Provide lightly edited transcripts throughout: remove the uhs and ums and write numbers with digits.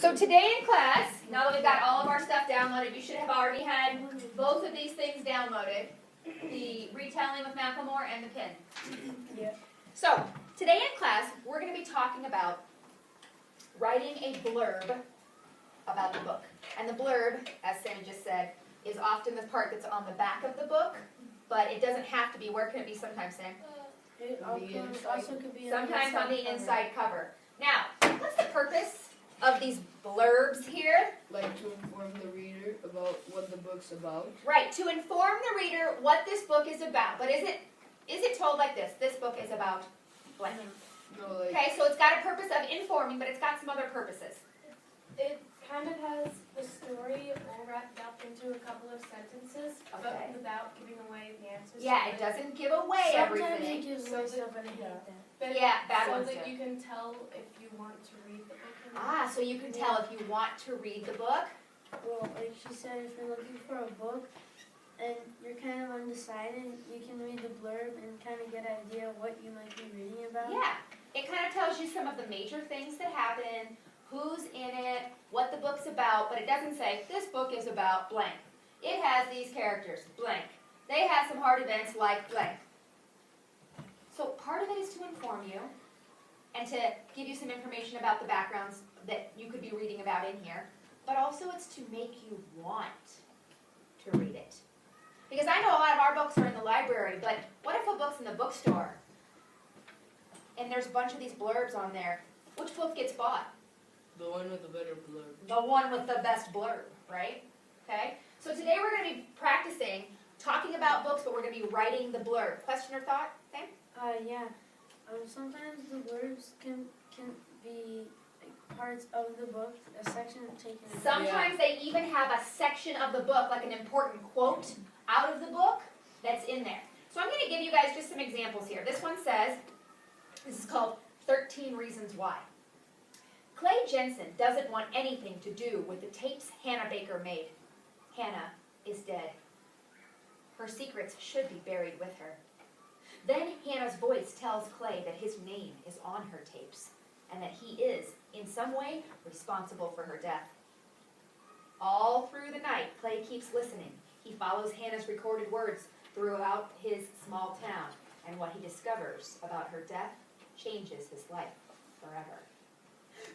So today in class, now that we've got all of our stuff downloaded, you should have already had both of these things downloaded. The retelling with Macklemore and the pin. Yeah. So, today in class, we're going to be talking about writing a blurb about the book. And the blurb, as Sammy just said, is often the part that's on the back of the book, but it doesn't have to be. Where can it be sometimes, Sam? It also could be Sometimes on the inside cover. Now, what's the purpose of these blurbs here? Like to inform the reader about what the book's about. Right, to inform the reader what this book is about. But is it told like this? This book is about blank. No, like, Okay, so it's got a purpose of informing, but it's got some other purposes. It kind of has the story all wrapped up into a couple of sentences, Okay. but without giving away the answers. Yeah, it doesn't give away sometimes everything. it gives away stuff and I hate that. But Yeah, bad so ones that too. you can tell if you want to read the book or not. Ah, so you can tell if you want to read the book. Well, like she said, if you're looking for a book and you're kind of undecided, you can read the blurb and kind of get an idea of what you might be reading about. Yeah, it kind of tells you some of the major things that happen, who's in it, what the book's about, but it doesn't say, this book is about blank. It has these characters, blank. They have some hard events like blank. So part of it is to inform you and to give you some information about the backgrounds that you could be reading about in here, but also it's to make you want to read it. Because I know a lot of our books are in the library, but what if a book's in the bookstore and there's a bunch of these blurbs on there? Which book gets bought? The one with the better blurb. The one with the best blurb, right? Okay? So today we're going to be practicing talking about books, but we're going to be writing the blurb. Question or thought, Sam? Yeah. Sometimes the blurbs can be like parts of the book, a section taken. Sometimes they even have a section of the book, like an important quote out of the book that's in there. So I'm going to give you guys just some examples here. This one says, this is called 13 Reasons Why. Clay Jensen doesn't want anything to do with the tapes Hannah Baker made. Hannah is dead. Her secrets should be buried with her. Then Hannah's voice tells Clay that his name is on her tapes and that he is, in some way, responsible for her death. All through the night, Clay keeps listening. He follows Hannah's recorded words throughout his small town, and what he discovers about her death changes his life forever.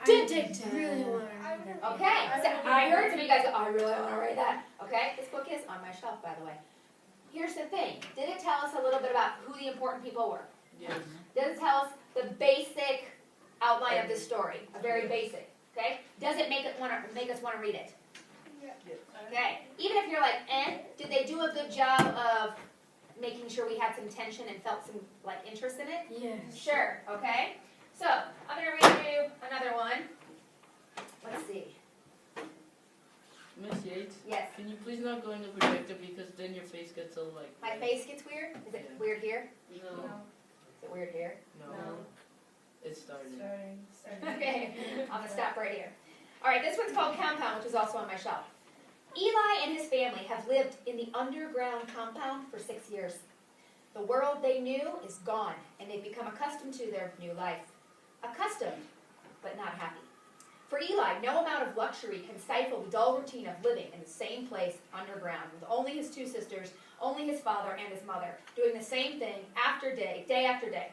Really want to read that. Okay, so I heard some of you guys go, I really want to read that. Okay, this book is on my shelf, by the way. Here's the thing. Did it tell us a little bit about who the important people were? Yes. Does it tell us the basic outline of the story? A very basic. Okay? Does it make us want to read it? Yeah. Okay. Even if you're like, did they do a good job of making sure we had some tension and felt some like interest in it? Yes. Sure. Okay. So I'm going to read you another one. Let's see. Miss Yates, Yes. can you please not go in the projector because then your face gets all like... My face gets weird. Is it weird here? No. Is it weird here? No. No. It started. Starting. Okay, I'm going to stop right here. All right, this one's called Compound, which is also on my shelf. Eli and his family have lived in the underground compound for 6 years. The world they knew is gone, and they've become accustomed to their new life. Accustomed, but not happy. For Eli, no amount of luxury can stifle the dull routine of living in the same place underground, with only his two sisters, only his father and his mother, doing the same thing day after day.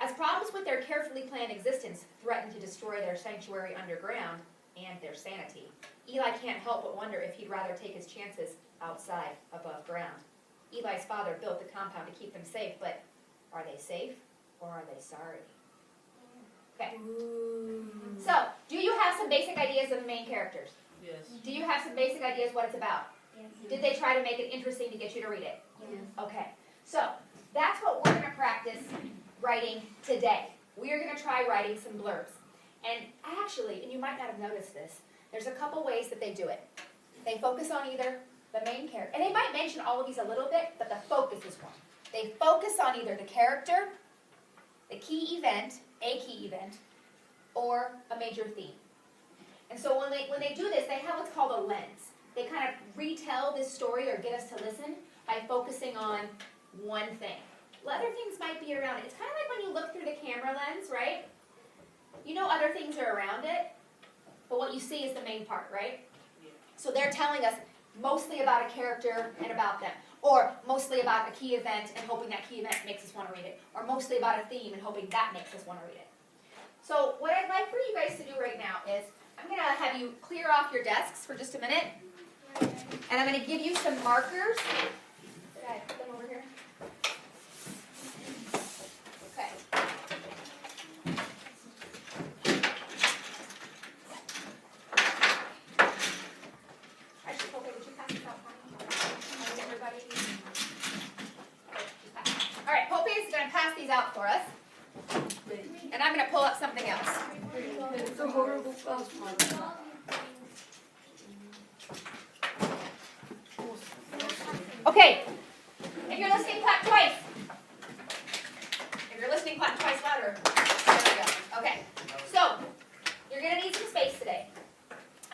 As problems with their carefully planned existence threaten to destroy their sanctuary underground and their sanity, Eli can't help but wonder if he'd rather take his chances outside, above ground. Eli's father built the compound to keep them safe, but are they safe or are they sorry? Okay. So, do you have some basic ideas of the main characters? Yes. Do you have some basic ideas what it's about? Yes. Did they try to make it interesting to get you to read it? Yes. Okay. So, that's what we're going to practice writing today. We are going to try writing some blurbs. And actually, and you might not have noticed this, there's a couple ways that they do it. They focus on either the main character, and they might mention all of these a little bit, but the focus is one. They focus on either the character, the key event, a key event, or a major theme. And so when they do this, they have what's called a lens. They kind of retell this story or get us to listen by focusing on one thing. Other things might be around it. It's kind of like when you look through the camera lens, right? You know other things are around it, but what you see is the main part, right? So they're telling us mostly about a character and about them, or mostly about a key event and hoping that key event makes us want to read it, or mostly about a theme and hoping that makes us want to read it. So what I'd like for you guys to do right now is, I'm going to have you clear off your desks for just a minute, and I'm going to give you some markers. Did I put them over here? Okay. Actually, okay, would you pass this out for me? Everybody? All right, Pope is going to pass these out for us, and I'm going to pull up something else. It's a horrible fast one. Okay, if you're listening, clap twice. If you're listening, clap twice louder. There we go. Okay, so you're going to need some space today.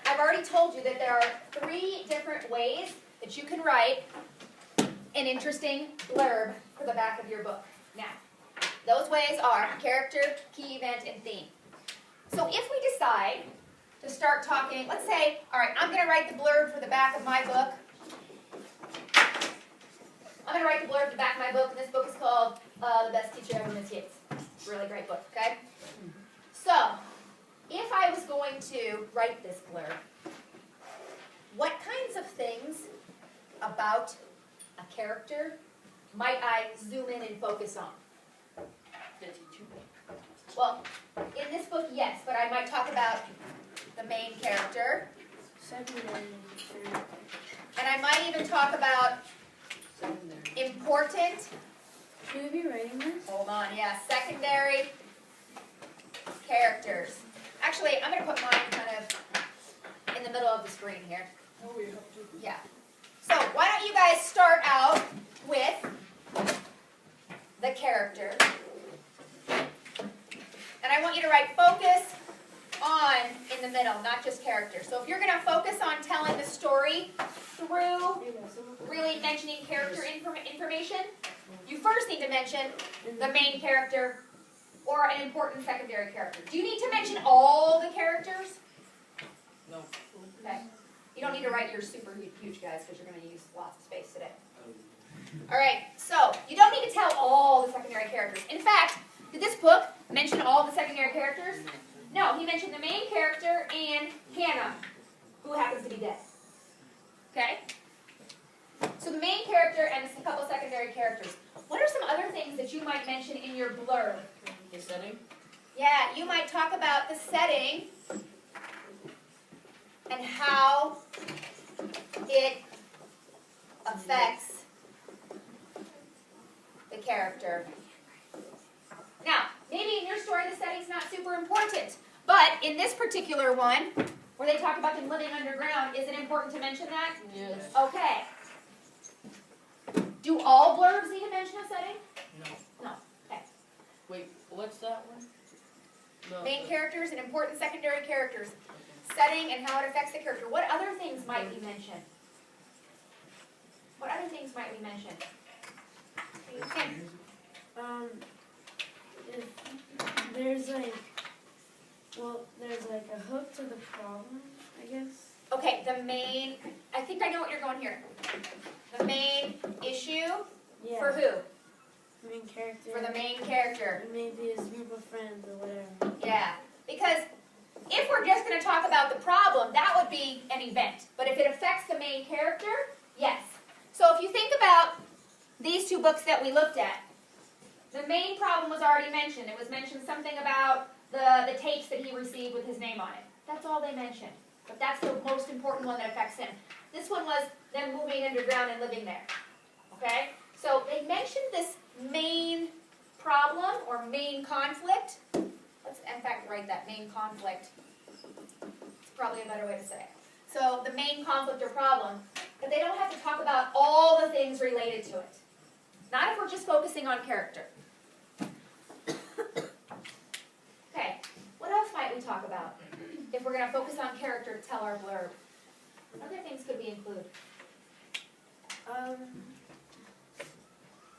I've already told you that there are 3 different ways that you can write an interesting blurb for the back of your book. Now, those ways are character, key event, and theme. So if we decide to start talking, let's say, all right, I'm going to write the blurb for the back of my book. I'm going to write the blurb for the back of my book, and this book is called The Best Teacher Ever, Miss Yates. It's a really great book, okay? So, if I was going to write this blurb, what kinds of things about a character might I zoom in and focus on? Well, in this book, yes, but I might talk about the main character, Secondary. and I might even talk about important, Should we be writing this? hold on, yeah, secondary characters. Actually, I'm going to put mine kind of in the middle of the screen here. Yeah. So why don't you guys start out with the character. And I want you to write focus on in the middle, not just character. So if you're going to focus on telling the story through really mentioning character information, you first need to mention the main character or an important secondary character. Do you need to mention all the characters? No. Okay. You don't need to write your super huge guys because you're going to use lots of space today. All right, so you don't need to tell all the secondary characters. In fact, did this book mention all the secondary characters? No, he mentioned the main character and Hannah, who happens to be dead. Okay? So the main character and a couple secondary characters. What are some other things that you might mention in your blurb? The setting? Yeah, you might talk about the setting and how it affects the character. Now, maybe in your story the setting's not super important, but in this particular one, where they talk about them living underground, is it important to mention that? Yes. Okay. Do all blurbs need to mention a setting? No. No. Okay. Wait, what's that one? No. Main characters and important secondary characters. Setting and how it affects the character. What other things might we mention? What other things might we mention? Okay. If there's like, there's like a hook to the problem, I guess. Okay, the main, I think I know what you're going here. The main issue Yeah. for who? Main character. For the main character. Maybe his group of friends or whatever. Yeah, because if we're just going to talk about the problem, that would be an event. But if it affects the main character, yes. So if you think about these 2 books that we looked at, the main problem was already mentioned. It was mentioned something about the tapes that he received with his name on it. That's all they mentioned. But that's the most important one that affects him. This one was them moving underground and living there. Okay? So they mentioned this main problem or main conflict. Let's, in fact, write that, main conflict. It's probably a better way to say it. So the main conflict or problem, but they don't have to talk about all the things related to it. Not if we're just focusing on character. Okay, what else might we talk about if we're going to focus on character to tell our blurb? What other things could we include?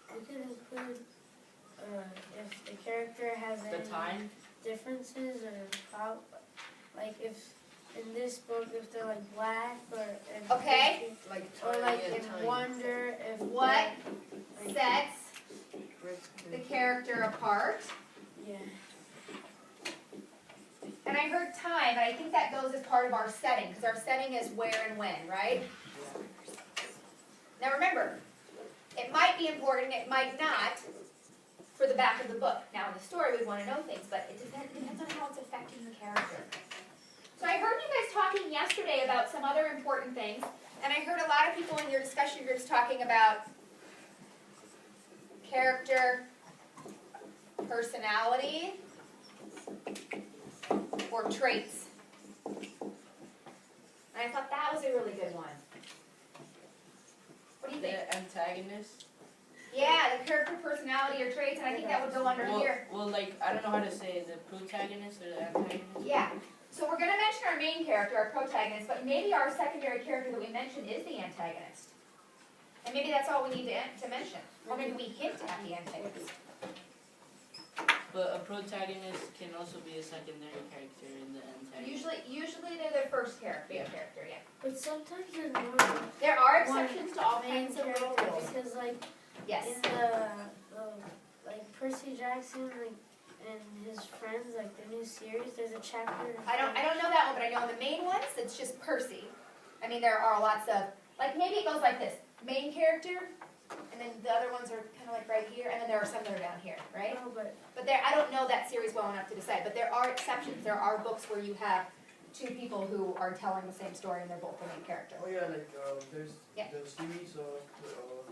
We could include if the character has The any time? differences or how, like if in this book if they're like black or if Okay. Like or tiny like and in tiny. wonder if What like, sets the character apart? yeah. And I heard time, and I think that goes as part of our setting, because our setting is where and when, right? Now remember, it might be important, it might not, for the back of the book. Now in the story, we want to know things, but it depends on how it's affecting the character. So I heard you guys talking yesterday about some other important things, and I heard a lot of people in your discussion groups talking about character, personality, or traits. And I thought that was a really good one. What do you think? The antagonist. Yeah, the character, personality, or traits, and I think that would go under here. Well, like, I don't know how to say it, the protagonist or the antagonist. Yeah. So we're going to mention our main character, our protagonist, but maybe our secondary character that we mentioned is the antagonist. And maybe that's all we need to mention. Or maybe we hint at the antagonist. But a protagonist can also be a secondary character in the antagonist. Usually they're the first character, main character, yeah. But sometimes there's more There are exceptions to all main kinds of little characters rules. because like Yes. in the like Percy Jackson like and his friends like the new series there's a chapter. I don't know that one, but I know the main ones, it's just Percy. I mean, there are lots of, like maybe it goes like this, main character, and then the other ones are kind of like right here, and then there are some that are down here, right? No, but But there, I don't know that series well enough to decide, but there are exceptions. There are books where you have two people who are telling the same story and they're both the main character. Oh yeah, like there's Yeah. the series of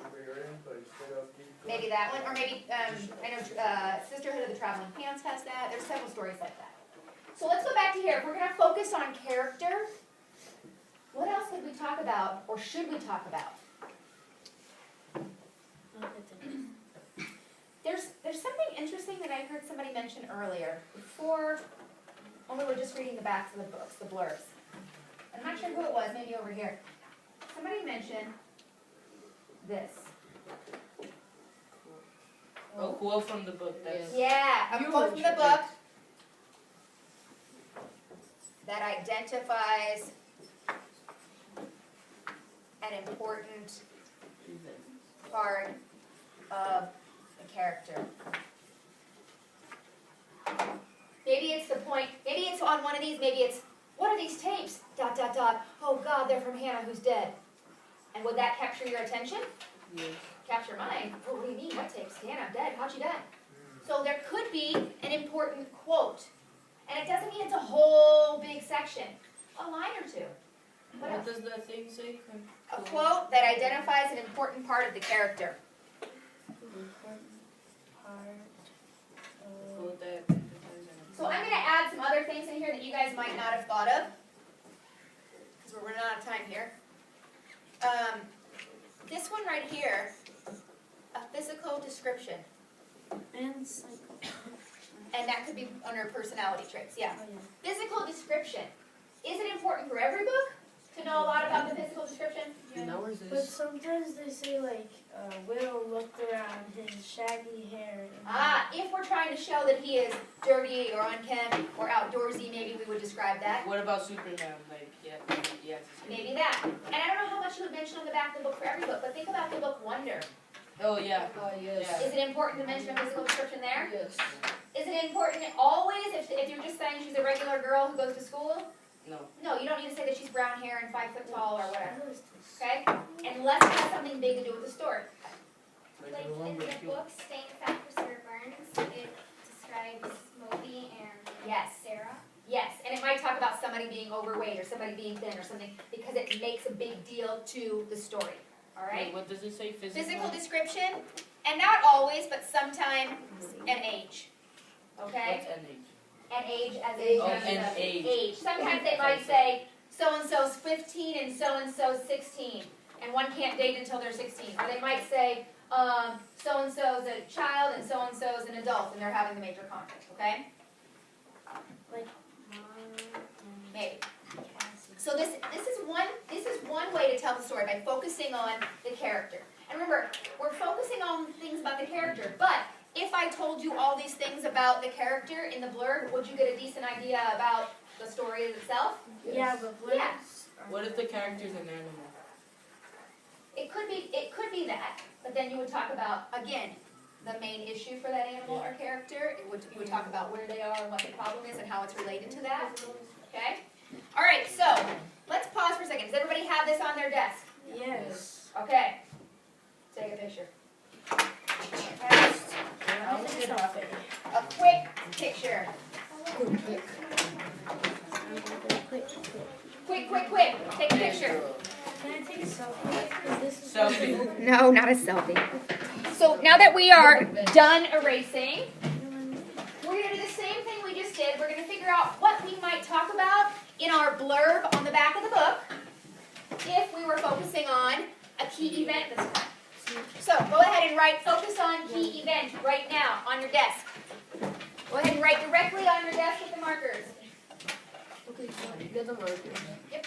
Barbarian, but instead of Maybe that one, or maybe, I know Sisterhood of the Traveling Pants has that. There's several stories like that. So let's go back to here. If we're going to focus on character, what else could we talk about, or should we talk about? There's something interesting that I heard somebody mention earlier, before, when we were just reading the backs of the books, the blurbs. I'm not sure who it was, maybe over here. Somebody mentioned this. A quote from the book. That's Yeah, a You quote from the mentioned book that identifies an important part of the character. Maybe it's the point, maybe it's on one of these, maybe it's, what are these tapes? ... Oh God, they're from Hannah who's dead. And would that capture your attention? yes. Capture mine? Oh, what do you mean? What tapes? Hannah dead. How'd she die? So there could be an important quote. And it doesn't mean it's a whole big section. A line or two. What else? What does that thing say? A quote that identifies an important part of the character. Quote that. So I'm going to add some other things in here that you guys might not have thought of. Because we're running out of time here. This one right here, a physical description. and psycho. And that could be under personality traits, yeah. Oh, yeah. Physical description. Is it important for every book to know a lot about the physical description? Now is But this? sometimes they say like Will looked around his shaggy hair. If we're trying to show that he is dirty or unkempt or outdoorsy, maybe we would describe that. What about Superman? Like, yeah. Maybe that. And I don't know how much you would mention on the back of the book for every book, but think about the book Wonder. Oh yeah. Yes. Yeah. Is it important to mention a physical description there? Yes. Is it important always if you're just saying she's a regular girl who goes to school? No. No, you don't need to say that she's brown hair and 5 foot tall or whatever. What is this? Okay? Unless it has something big to do with the story. like Like the one in with the you. book Staying Fat for Sarah Burns, it describes Moby and Yes. Sarah. Yes, and it might talk about somebody being overweight or somebody being thin or something because it makes a big deal to the story. All right? Wait, what does it say? Physical description, and not always, but sometime an age. Okay? What's NH? An age as Age. in Oh, terms an of age. Sometimes they might say so-and-so's 15 and so-and-so's 16, and one can't date until they're 16. Or they might say so-and-so's a child and so-and-so's an adult, and they're having the major conflict, okay? Like mom and Maybe. Cassie. So this is one way to tell the story by focusing on the character. And remember, we're focusing on things about the character, but if I told you all these things about the character in the blurb, would you get a decent idea about the story itself? Yeah, but blurbs. Yeah. are What if the character's an animal? It could be that, but then you would talk about, again, the main issue for that animal or character. You would talk about where they are and what the problem is and how it's related to that. Okay? All right, so let's pause for a second. Does everybody have this on their desk? Yes. Okay. Take a picture. A quick picture. Quick. Take a picture. Can I take a selfie? 'Cause this is Selfie. No, not a selfie. So now that we are done erasing, we're going to do the same thing we just did. We're going to figure out what we might talk about in our blurb on the back of the book if we were focusing on a key event this time. So go ahead and write focus on key event right now on your desk. Go ahead and write directly on your desk with the markers. Okay, so get the marker. Yep.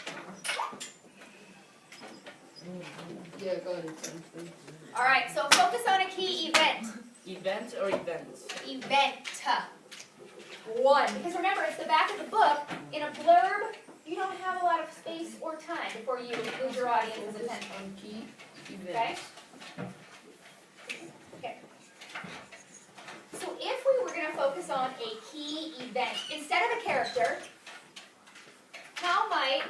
Yeah, got it. Something. All right, so focus on a key event. Event or events? Event. One. Because remember, it's the back of the book. In a blurb, you don't have a lot of space or time before you lose your audience's Focus attention. on key Okay? events. Okay. So if we were going to focus on a key event, instead of a character, how might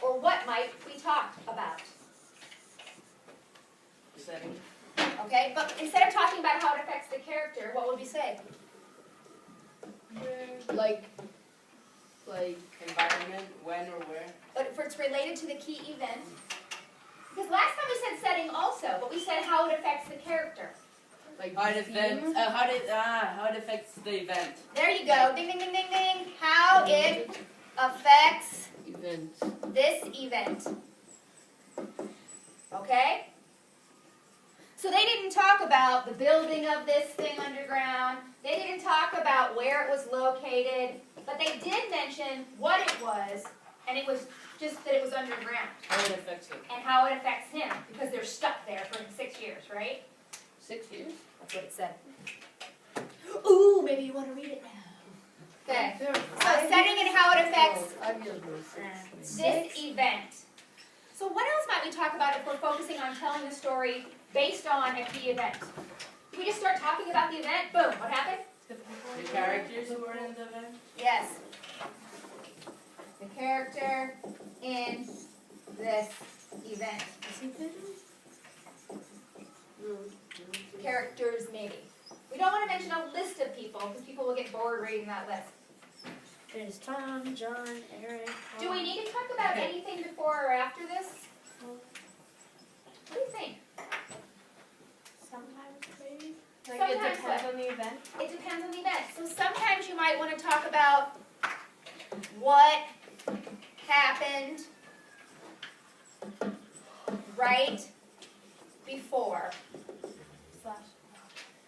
or what might we talk about? Setting. Okay, but instead of talking about how it affects the character, what would we say? Like Environment, when or where. But if it's related to the key event. Because last time we said setting also, but we said how it affects the character. How it affects, theme. how it affects the event. There you go. Ding, ding, ding, ding, ding. How it affects Events. this event. Okay? So they didn't talk about the building of this thing underground. They didn't talk about where it was located. But they did mention what it was, and it was just that it was underground. How it affects it. And how it affects him, because they're stuck there for 6 years, right? 6 years? That's what it said. Ooh, maybe you want to read it now. Okay. So setting and how it affects 5 years ago. this event. So what else might we talk about if we're focusing on telling the story based on a key event? Do we just start talking about the event? Boom, what happened? The characters who were in the event. Yes. The character in this event. Characters, maybe. We don't want to mention a list of people because people will get bored reading that list. There's Tom, John, Eric. Do we need to talk about anything before or after this? What do you think? Sometimes maybe. Like Sometimes it depends on the event. It depends on the event. So sometimes you might want to talk about what happened right before.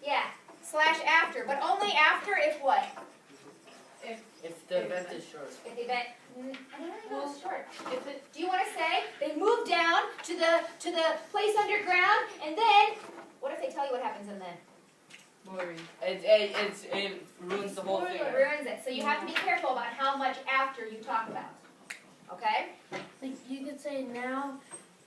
Yeah, slash after, but only after if what? If the event is short. If the event, I don't know if it's short. If it, do you want to say they moved down to the place underground, and then what if they tell you what happens and then? Boring. It ruins the whole thing. It ruins it. So you have to be careful about how much after you talk about. Okay? Like you could say now,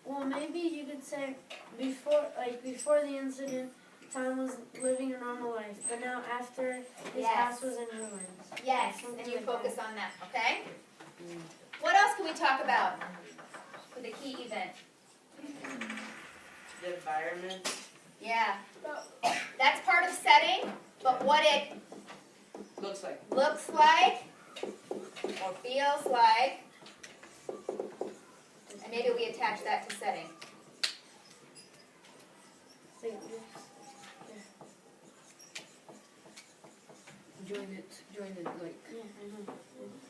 well maybe you could say before the incident, Tom was living a normal life, but now after his Yes. house was in ruins. Yes, Something and you like focus that. on that. Okay? What else can we talk about with a key event? The environment. Yeah. That's part of setting, but what it Looks like. looks like or feels like, and maybe we attach that to setting. Like, Join it like. yeah, I know.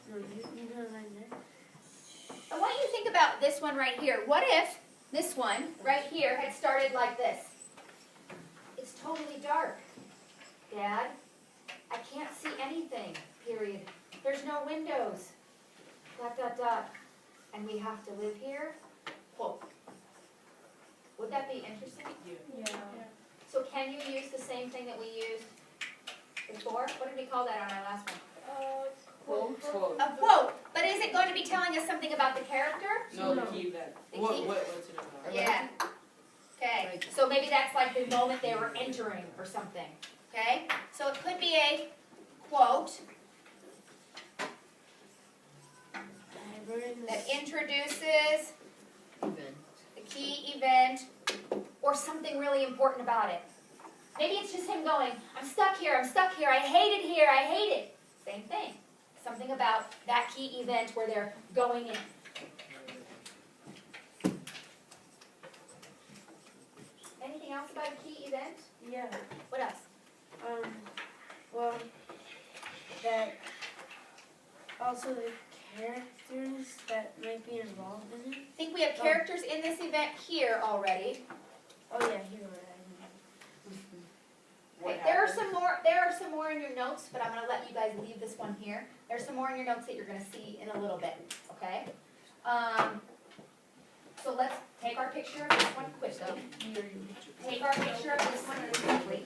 No, you go right there. And what do you think about this one right here? What if this one right here had started like this? It's totally dark. Dad, I can't see anything, period. There's no windows. ... And we have to live here? Quote. Would that be interesting? Yeah. So can you use the same thing that we used before? What did we call that on our last one? Quote. A quote. But is it going to be telling us about the character? No, the key event. The What, key- what's it about? Yeah. Okay, so maybe that's like the moment they were entering or something. Okay, so it could be a quote that introduces Event. the key event or something really important about it. Maybe it's just him going, I'm stuck here, I hate it here, I hate it. Same thing. Something about that key event where they're going in. Anything else about a key event? Yeah. What else? Well, that also the characters that might be involved in it. I think we have characters in this event here already. Oh yeah, here what Okay, there are some more in your notes, but I'm going to let you guys leave this one here. There's some more in your notes that you're going to see in a little bit, okay? So let's take our picture of this one quickly. Take our picture of this one quickly.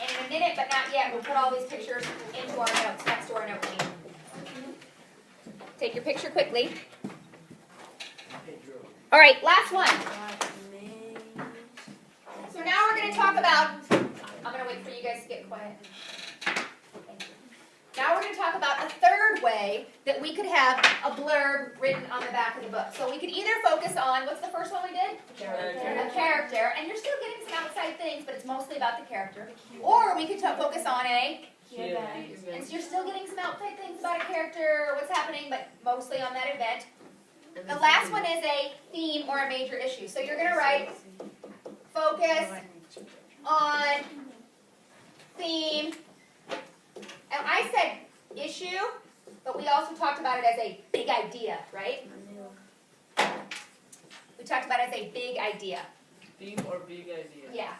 And in a minute, but not yet, we'll put all these pictures into our notes, next to our note sheet. Take your picture quickly. All right, last one. So now we're going to talk about, I'm going to wait for you guys to get quiet. Thank you. Now we're going to talk about a third way that we could have a blurb written on the back of the book. So we could either focus on, what's the first one we did? A character. And you're still getting some outside things, but it's mostly about the character. Or we could focus on a, and so you're still getting some outside things about a character, what's happening, but mostly on that event. The last one is a theme or a major issue. So you're going to write focus on theme. And I said issue, but we also talked about it as a big idea, right? We talked about it as a big idea. Theme or big idea? Yeah.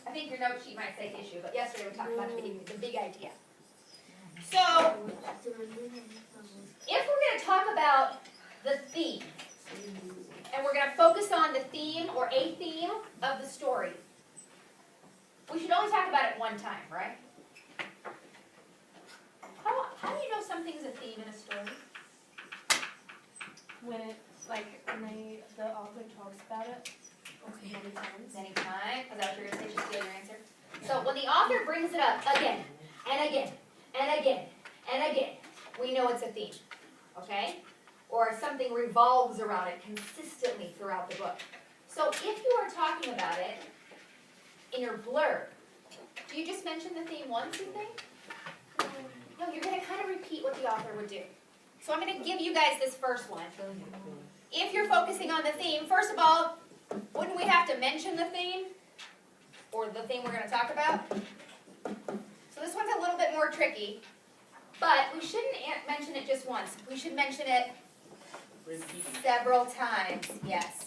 I think your note sheet might say issue, but yesterday we talked about the big idea. So, if we're going to talk about the theme, and we're going to focus on the theme or a theme of the story, we should only talk about it one time, right? How do you know something's a theme in a story? When it, like, when the author talks about it many times. Many times. Is that what you're going to say? Should steal your answer? So when the author brings it up again, and again, and again, and again, we know it's a theme. Okay? Or something revolves around it consistently throughout the book. So if you are talking about it in your blurb, do you just mention the theme once, you think? No, you're going to kind of repeat what the author would do. So I'm going to give you guys this first one. If you're focusing on the theme, first of all, wouldn't we have to mention the theme? Or the theme we're going to talk about? So this one's a little bit more tricky. But we shouldn't mention it just once. We should mention it several times. Yes.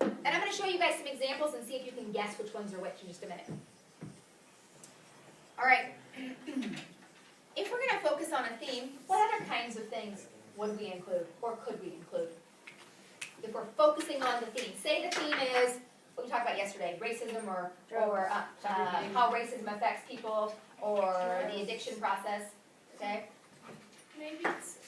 And I'm going to show you guys some examples and see if you can guess which ones are which in just a minute. All right. If we're going to focus on a theme, what other kinds of things would we include or could we include? If we're focusing on the theme. Say the theme is what we talked about yesterday, racism or how racism affects people or the addiction process. Okay? Maybe it's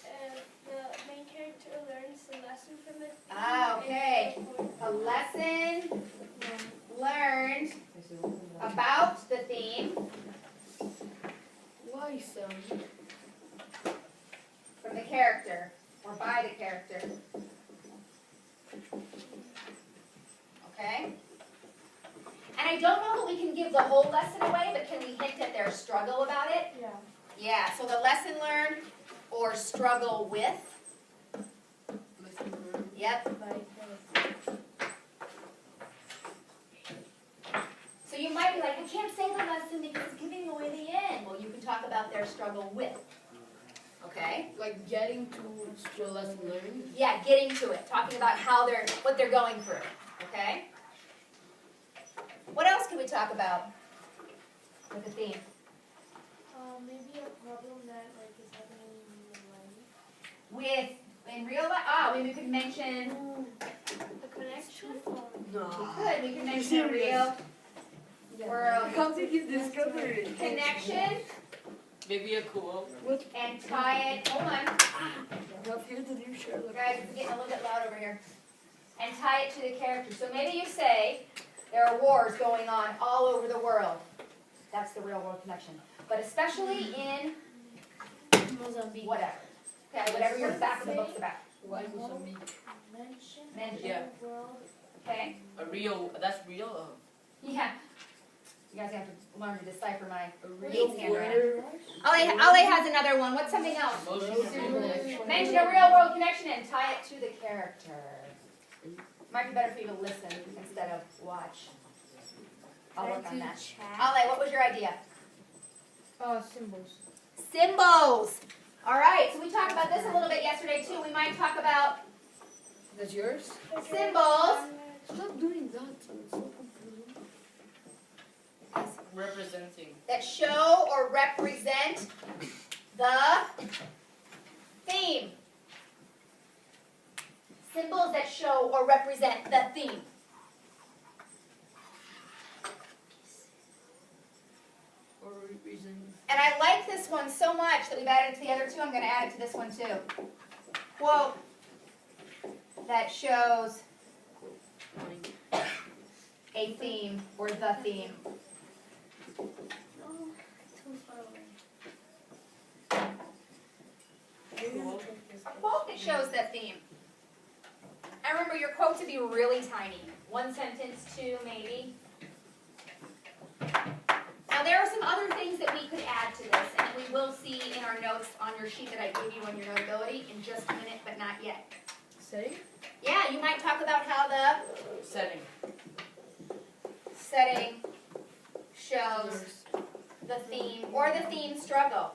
the main character learns a lesson from it. Ah, okay. A lesson learned about the theme Why, Sam? from the character or by the character. Okay? And I don't know that we can give the whole lesson away, but can we hint at their struggle about it? Yeah. Yeah, so the lesson learned or struggle with. Yep. So you might be like, I can't say the lesson because it's giving away the end. Well, you can talk about their struggle with. Okay? Like getting to the lesson learned? Yeah, getting to it. Talking about what they're going through. Okay? What else can we talk about with the theme? Maybe a problem that like is happening in real life. In real life, we could mention A connection. we could mention a real world How did you discover it? connection Maybe a quote. and tie it. Hold on. Guys, it's getting a little bit loud over here. And tie it to the character. So maybe you say there are wars going on all over the world. That's the real world connection. But especially in Mozambique. whatever. Okay, whatever your back of the book's about. Why Mozambique? Mention. Yeah. Okay? That's real? Yeah. You guys have to learn to decipher my A real real handwriting. word. Ale has another one. What's something else? Mention a real world connection and tie it to the character. Might be better for you to listen instead of watch. I'll work on that. Ale, what was your idea? Symbols. Symbols. All right, so we talked about this a little bit yesterday too. We might talk about That's yours? symbols. Stop doing that. It's so confusing. Representing. That show or represent the theme. Symbols that show or represent the theme. Or reason. And I like this one so much that we've added it to the other two. I'm going to add it to this one too. Quote that shows a theme or the theme. Too far away. A quote that shows that theme. I remember your quote to be really tiny. One sentence, two maybe. Now there are some other things that we could add to this, and we will see in our notes on your sheet that I gave you on your notability in just a minute, but not yet. Say? Yeah, you might talk about how the setting shows the theme or the theme struggle.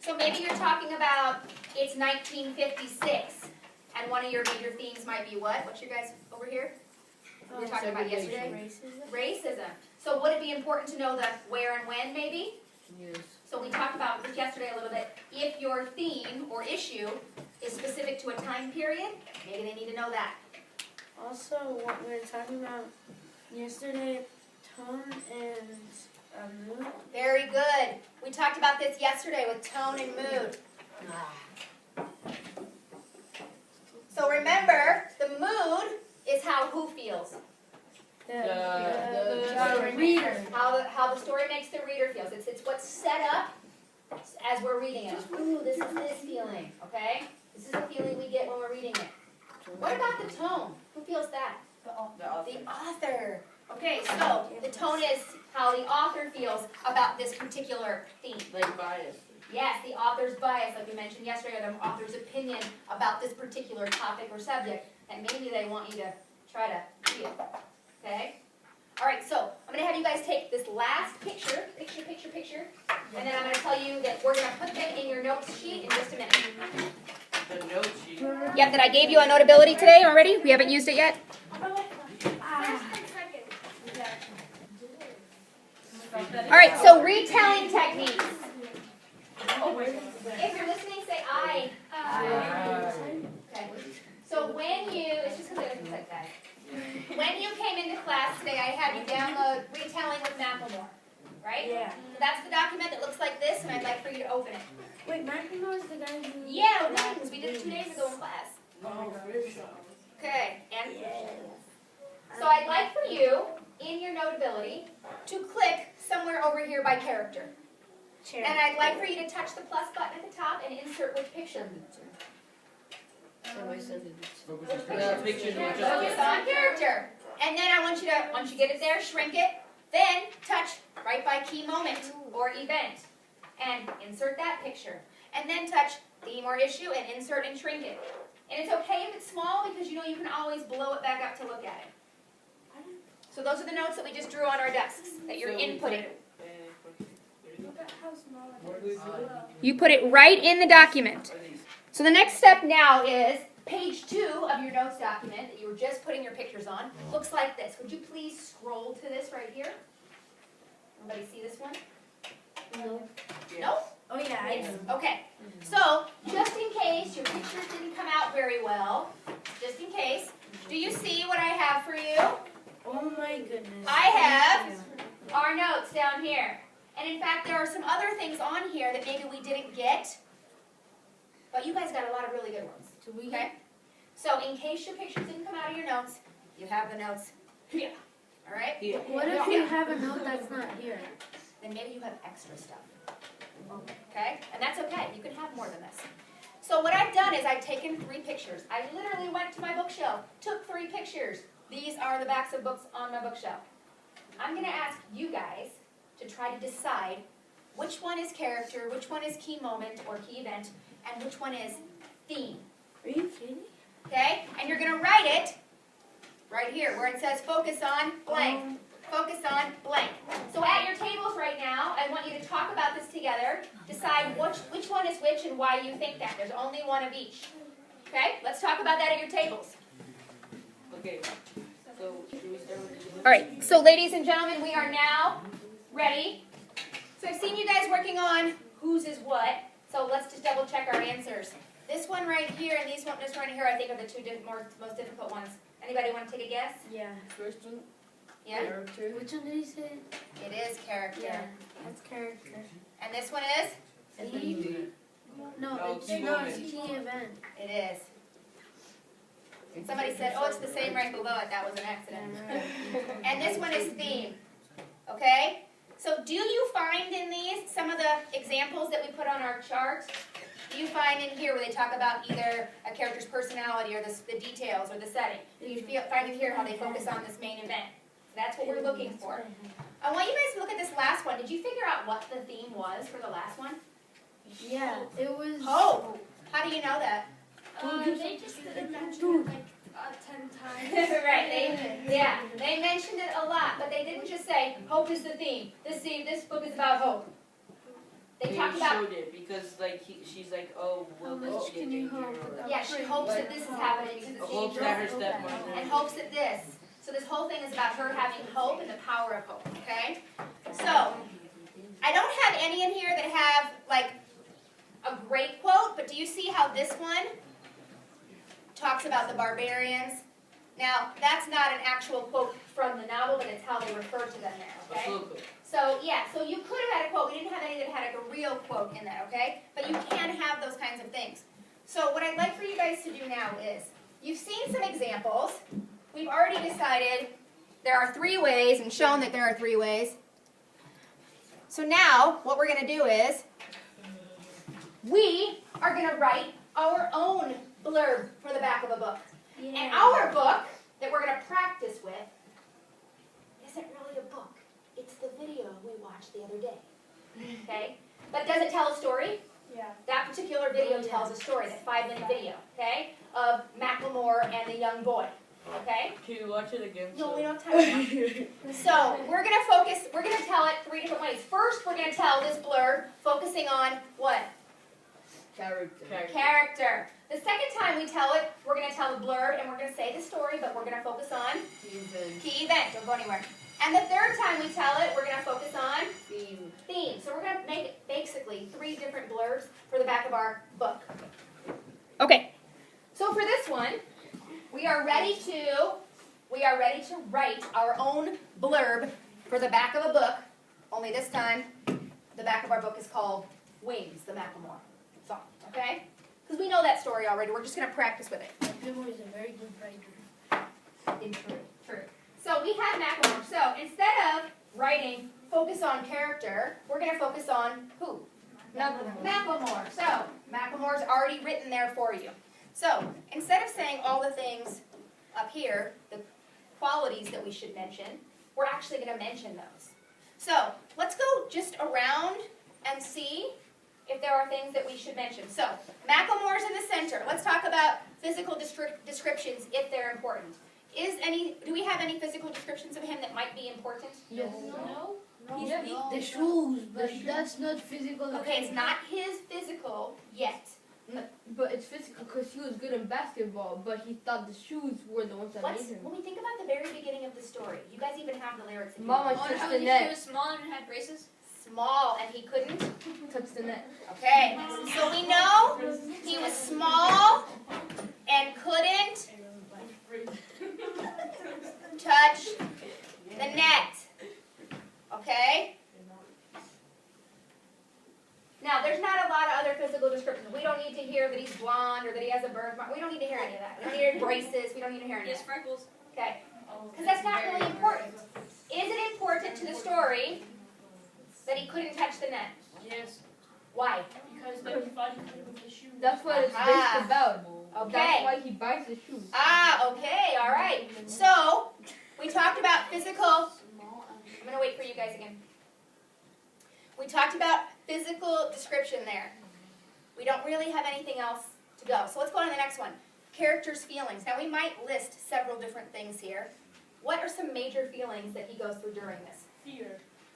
So maybe you're talking about it's 1956, and one of your major themes might be what? What's your guys over here? We were talking about yesterday? Racism. So would it be important to know the where and when, maybe? Yes. So we talked about this yesterday a little bit. If your theme or issue is specific to a time period, maybe they need to know that. Also, what we were talking about yesterday, tone and mood. Very good. We talked about this yesterday with tone and mood. So remember, the mood is how who feels. The reader. How the story makes the reader feel. It's what's set up as we're reading it. Ooh, this is this feeling, okay? This is the feeling we get when we're reading it. What about the tone? Who feels that? The author. Okay, so the tone is how the author feels about this particular theme. Like bias. Yes, the author's bias, like we mentioned yesterday, or the author's opinion about this particular topic or subject, and maybe they want you to try to feel. Okay? All right, so I'm going to have you guys take this last picture, and then I'm going to tell you that we're going to put them in your notes sheet in just a minute. The note sheet. Yep, that I gave you on Notability today already. We haven't used it yet. All right, so retelling techniques. If you're listening, say I. Okay. So when you, it's just because I didn't say that. When you came into class today, I had you download Retelling with Macklemore, right? Yeah. So that's the document that looks like this, and I'd like for you to open it. Wait, Macklemore is the guy who... Yeah, because we did it 2 days ago in class. Oh, Okay, and so I'd like for you, in your Notability, to click somewhere over here by character. Chair. And I'd like for you to touch the plus button at the top and insert which picture. So I said it. The pictures were Focus just on character. And then I want you to, once you get it there, shrink it. Then touch right by key moment or event. And insert that picture. And then touch theme or issue and insert and shrink it. And it's okay if it's small because you know you can always blow it back up to look at it. So those are the notes that we just drew on our desks that you're inputting. Look at how small Where it do is. they do it? You put it right in the document. So the next step now is page 2 of your notes document that you were just putting your pictures on. Looks like this. Would you please scroll to this right here? Everybody see this one? No. No? Oh, yeah, I Yes. know. Okay. So just in case your pictures didn't come out very well, just in case, do you see what I have for you? Oh, my goodness. I have Thank you. our notes down here. And in fact, there are some other things on here that maybe we didn't get, but you guys got a lot of really good ones. So we Okay? So in case your pictures didn't come out of your notes, you have the notes here. All right? Yeah. What if you have a note that's not here? Then maybe you have extra stuff. Okay? And that's okay. You can have more than this. So what I've done is I've taken 3 pictures. I literally went to my bookshelf, took 3 pictures. These are the backs of books on my bookshelf. I'm going to ask you guys to try to decide which one is character, which one is key moment or key event, and which one is theme. Are you kidding? Okay? And you're going to write it right here where it says focus on blank. Focus on blank. So at your tables right now, I want you to talk about this together. Decide which one is which and why you think that. There's only one of each. Okay? Let's talk about that at your tables. Okay. So should we start with the All right. So ladies and gentlemen, we are now ready. So I've seen you guys working on whose is what. So let's just double check our answers. This one right here and this one right here, I think are the 2 most difficult ones. Anybody want to take a guess? Yeah. First one, Yeah? character. Which one did he say? It is character. Yeah, that's character. And this one is? Theme. No, No, it's key not a moment. key event. It is. Somebody said, oh, it's the same right below it. That was an accident. And this one is theme. Okay? So do you find in these some of the examples that we put on our chart? Do you find in here where they talk about either a character's personality or the details or the setting? Do you find in here how they focus on this main event? That's what we're looking for. I want you guys to look at this last one. Did you figure out what the theme was for the last one? Yeah, it was. Hope. How do you know that? They just didn't mention it like 10 times. Right, they mentioned it a lot, but they didn't just say, hope is the theme. This book is about hope. They talked about, showed it because like she's like, oh, How will much this be a can you danger hope or without yeah, she hopes that this is happening because it's hopes dangerous. that her stepmother. And hopes that this. So this whole thing is about her having hope and the power of hope, okay? So, I don't have any in here that have like a great quote, but do you see how this one talks about the barbarians? Now, that's not an actual quote from the novel, but it's how they refer to them there, okay? So, yeah, so you could have had a quote. We didn't have any that had like a real quote in that, okay? But you can have those kinds of things. So what I'd like for you guys to do now is, you've seen some examples. We've already decided there are 3 ways and shown that there are 3 ways. So now, what we're going to do is, we are going to write our own blurb for the back of a book. And our book that we're going to practice with isn't really a book. It's the video we watched the other day. Okay? But does it tell a story? Yeah. That particular video tells a story, that 5-minute video, okay, of Macklemore and the young boy. Okay? Can you watch it again? No, we don't have time now. So we're going to focus, we're going to tell it 3 different ways. First, we're going to tell this blurb focusing on what? Character. Character. The second time we tell it, we're going to tell the blurb and we're going to say the story, but we're going to focus on key event. Don't go anywhere. And the third time we tell it, we're going to focus on theme. So we're going to make basically 3 different blurbs for the back of our book. Okay. So for this one, we are ready to write our own blurb for the back of a book. Only this time, the back of our book is called Wings, the Macklemore song. Okay? Because we know that story already. We're just going to practice with it. Macklemore is a very good writer. True. So we have Macklemore. So instead of writing focus on character, we're going to focus on who? Macklemore. So Macklemore's already written there for you. So instead of saying all the things up here, the qualities that we should mention, we're actually going to mention those. So let's go just around and see if there are things that we should mention. So Macklemore's in the center. Let's talk about physical descriptions if they're important. Do we have any physical descriptions of him that might be important? Yes. No. The shoes, but that's not physical. Okay, it's not his physical yet. But it's physical because he was good in basketball, but he thought the shoes were the ones that made him. When we think about the very beginning of the story, you guys even have the lyrics. Mama touched the net. He was small and had braces? Small, and he couldn't? Touched the net. Okay, so we know he was small and couldn't touch the net. Okay? Now, there's not a lot of other physical descriptions. We don't need to hear that he's blonde or that he has a birthmark. We don't need to hear any of that. We don't need to hear braces. We don't need to hear any of that. freckles. Okay. Because that's not really important. Is it important to the story that he couldn't touch the net? Yes. Why? Because they would find him with the shoes. That's what it's Aha. based about. Okay. That's why he buys the shoes. Okay, all right. So, we talked about physical. I'm going to wait for you guys again. We talked about physical description there. We don't really have anything else to go. So let's go on to the next one. Character's feelings. Now we might list several different things here. What are some major feelings that he goes through during this? Fear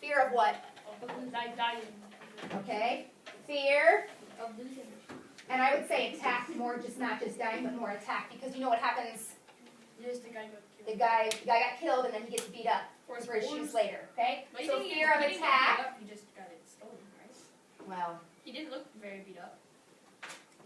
Fear of what? of dying. Okay. Fear. Of losing. And I would say attack more, just not just dying, but more attack. Because you know what happens? Yes, the guy got killed. The guy got killed and then he gets beat up for his shoes later. Okay? But you So think fear of he didn't get attack. beat up, he just got it stolen, right? Well, He didn't look very beat up.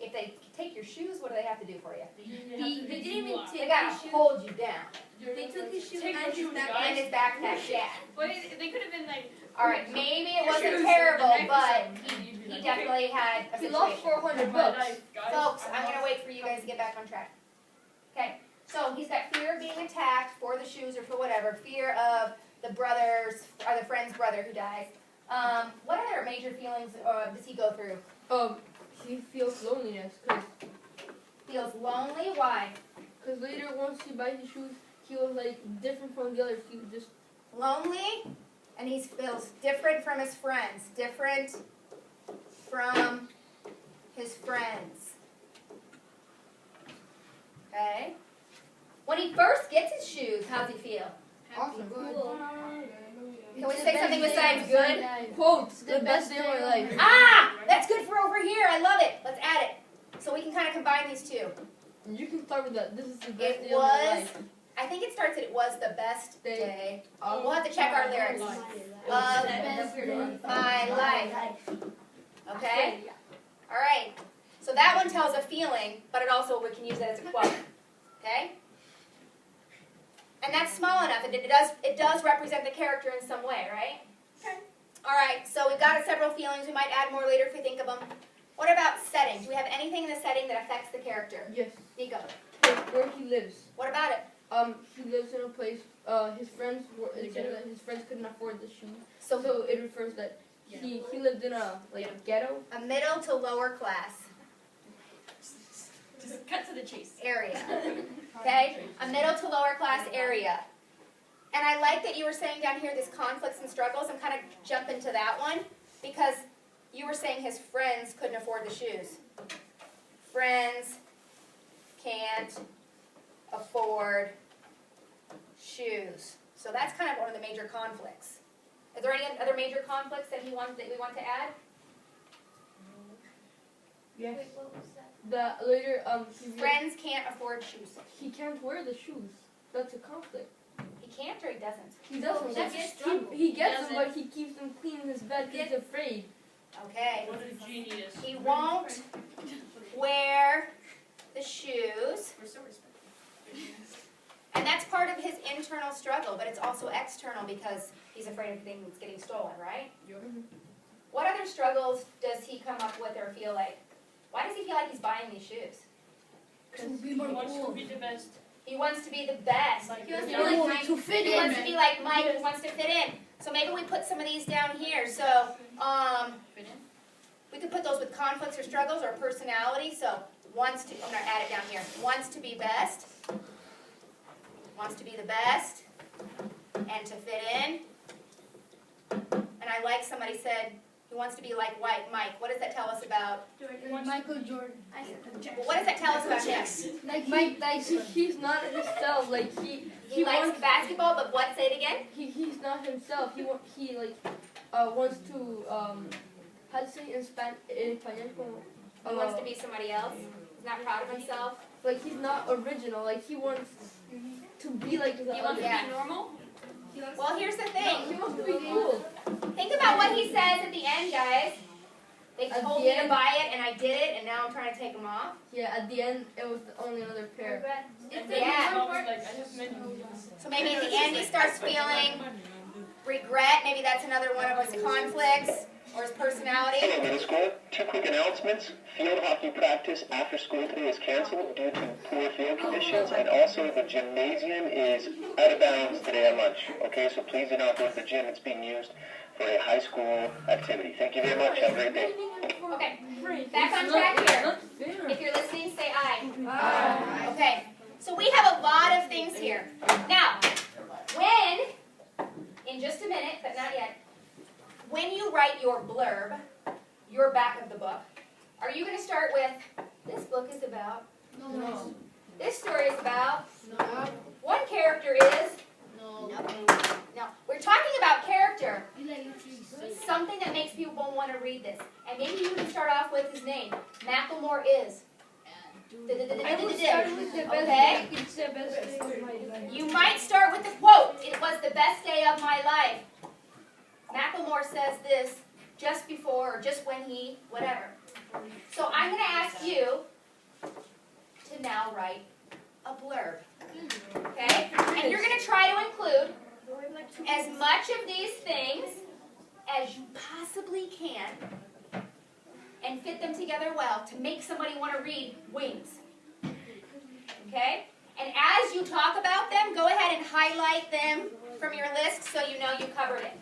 if they take your shoes, what do they have to do for you? They didn't even They gotta hold you down. They took his shoes Take and your his shoes, backpack. And his backpack, yeah. But they could have been like. All right, maybe it Your wasn't shoes, terrible, the next but one, you'd be he like, definitely had a He lost situation. 400 bucks. Folks, I'm gonna wait for you guys to get back on track. Okay, so he's got fear of being attacked for the shoes or for whatever, fear of the brother's, or the friend's brother who dies. What other major feelings does he go through? He feels loneliness Feels lonely, why? because later once he buys the shoes, he was like different from the others. He was just Lonely, and he feels different from his friends. Different from his friends. Okay? When he first gets his shoes, how's he feel? awesome. Can we say something besides good? Quotes, the best day of my life. Ah! That's good for over here. I love it. Let's add it. So we can kind of combine these two. You can start with that. This is the best It day of my was, life. I think it starts at it was the best day. Of We'll have to check our lyrics. Of my life. Okay? All right. So that one tells a feeling, but it also, we can use it as a quote. Okay? And that's small enough. It does represent the character in some way, right? Okay. All right. So we've got several feelings. We might add more later if we think of them. What about setting? Do we have anything in the setting that affects the character? Yes. Nico. Where he lives. What about it? He lives in a place. His friends couldn't afford the shoes, So so it refers that he lived in a ghetto. a middle to lower class Just cut to the chase. area. Okay? A middle to lower class area. And I like that you were saying down here this conflicts and struggles. I'm kind of jumping to that one because you were saying his friends couldn't afford the shoes. Friends can't afford shoes. So that's kind of one of the major conflicts. Is there any other major conflicts that we want to add? Yes. Wait, what was that? The later Friends can't afford shoes. he can't wear the shoes. That's a conflict. He can't or he doesn't? He doesn't. That's a He struggle. gets He them, but he keeps them clean in his bed because he's afraid. Okay. What a genius. He won't wear the shoes. We're so respectful. And that's part of his internal struggle, but it's also external because he's afraid of things getting stolen, right? Mhm. What other struggles does he come up with or feel like? Why does he feel like he's buying these shoes? He wants to be the best. He wants to be the best. He wants He to be wants like to Mike. fit in. He wants to be like Mike. He wants to fit in. So maybe we put some of these down here. So Fit in. we could put those with conflicts or struggles or personality. So wants to, I'm going to add it down here. Wants to be best. Wants to be the best. And to fit in. And I like somebody said he wants to be like white Mike. What does that tell us about? Michael Jordan. Well, what does that tell us about him? Like Mike Tyson. He's not himself. Like He likes wants, basketball, but what? Say it again. he's not himself. He wants to how to say in Spanish como, He wants to be somebody else. He's not proud of himself. like he's not original. Like he wants to be like the You want other. to Yeah. be normal? Well, here's the He thing. wants to be cool. Think about what he says at the end, guys. They At told the me to end? buy it, and I did it, and now I'm trying to take them off. Yeah. At the end, it was only another pair. And Yeah. then I have many. So maybe at the end he starts feeling regret, maybe that's another one of his conflicts or his personality. Hello, middle school. 2 quick announcements. Field hockey practice after school today is canceled due to poor field conditions, and also the gymnasium is out of bounds today at lunch. Okay, so please do not go to the gym. It's being used for a high school activity. Thank you very much. Have a great day. Okay, back on track here. Not fair. If you're listening, say aye. Okay, so we have a lot of things here. Now, in just a minute, but not yet, when you write your blurb, your back of the book, are you going to start with, this book is about, No. this story is about, No. one character is, No. no, we're talking about character, something that makes people want to read this. And maybe you can start off with his name. Macklemore is. I will start with the best Okay. day. It's the best day of my life. You might start with the quote, it was the best day of my life. Macklemore says this just before or just when he, whatever. So I'm going to ask you to now write a blurb. Okay? And you're going to try to include as much of these things as you possibly can and fit them together well to make somebody want to read Wings. Okay? And as you talk about them, go ahead and highlight them from your list so you know you covered it.